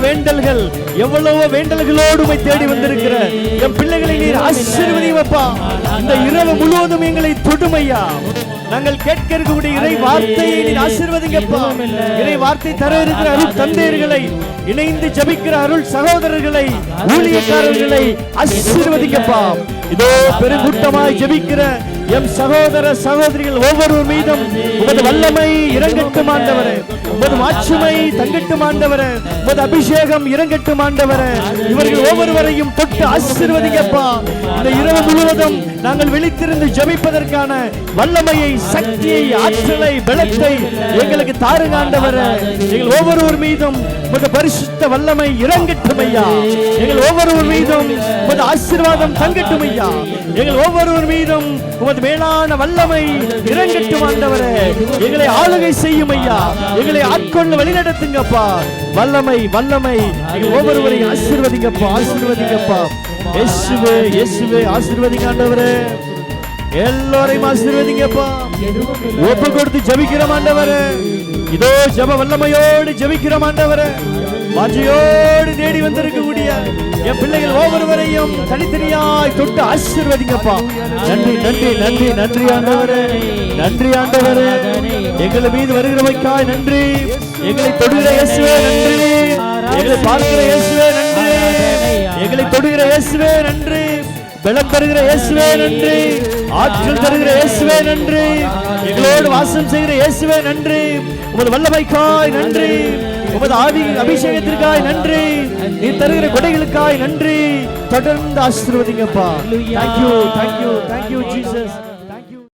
வேண்டல்கள், எவ்வளவோ வேண்டல்களோடு உம்மை தேடி வந்திருக்கிற என் பிள்ளைகளை நீர் ஆசீர்வதிப்பா. இந்த இரவு முழுவதும் எங்களை தொடுமையா. நாங்கள் கேட்க இருக்கக்கூடிய இறை வார்த்தையை நீர் ஆசீர்வதிங்கப்பா. இறை வார்த்தை தர இருக்கிற அருள் தந்தையர்களை, இணைந்து ஜபிக்கிற அருள் சகோதரர்களை, ஊழியக்காரர்களை ஆசீர்வதிங்கப்பா. இதோ பெருங்கூட்டமாய் ஜபிக்கிற எம் சகோதர சகோதரிகள் ஒவ்வொருவர் மீதும் உமது வல்லமை இறங்கட்டும் ஆண்டவரே. உமது மாட்சிமை தங்கட்டும் ஆண்டவரே. உமது அபிஷேகம் இறங்கட்டும் ஆண்டவரே. இவர்கள் ஒவ்வொருவரையும் தொட்டு ஆசீர்வதிங்கப்பா. இந்த இரவு முழுவதும் நாங்கள் விழித்திருந்து ஜெபிப்பதற்கான வல்லமையை, சக்தியை, ஆற்றலை, பலத்தை எங்களுக்கு தாருங்க ஆண்டவரே. எங்கள் ஒவ்வொருவர் மீதும் உமது பரிசுத்த வல்லமை இறங்கட்டும் ஐயா. எங்கள் ஒவ்வொருவர் மீதும் உமது ஆசீர்வாதம் தங்கட்டும் ஐயா. எங்கள் ஒவ்வொருவர் மீதும் உமது மேலான வல்லமை இறங்கட்டும் ஆண்டவரே. எங்களை ஆளுகை செய்யும் ஐயா. எங்களை ஆட்கொள்ள வழிநடத்துங்கப்பா. வல்லமை வல்லமை எங்கள் ஒவ்வொருவரையும் ஆசீர்வதிங்கப்பா, ஆசீர்வதிங்கப்பா. இயேசுவே இயேசுவே ஆசீர்வதிங்க ஆண்டவரே. எல்லோரையும் ஆசீர்வதிங்கப்பா. ஒப்பு கொடுத்து ஜெபிக்கிறோம் ஆண்டவரே. இதோ ஜெப வல்லமையோடு ஜெபிக்கிறோம் ஆண்டவரே. வாஞ்சையோடு தேடி வந்திருக்கக்கூடிய என் பிள்ளைகள் ஒவ்வொருவரையும் தனித்தனியாய் தொட்டு ஆசீர்வதிங்கப்பா. நன்றி நன்றி நன்றி நன்றி ஆண்டவரே. நன்றி ஆண்டவரே. எங்கள் மீது வருகிறவைக்காய் நன்றி. எங்களை தொடுகிற இயேசுவே நன்றி. எங்களை பார்க்கிற இயேசுவே நன்றி. எங்களை தொடுகிற இயேசுவே நன்றி. பலம் தருகிற இயேசுவே நன்றி. ஆற்றல் தருகிற இயேசுவே நன்றி. எங்களோடு வாசம் செய்கிற இயேசுவே நன்றி. உமது வல்லமைக்காய் நன்றி. உமது ஆவி அபிஷேகத்திற்காய் நன்றி. நீ தருகிற கொடைகளுக்காய் நன்றி. தொடர்ந்து ஆசீர்வதிங்கப்பா. Thank you, thank you, thank you Jesus.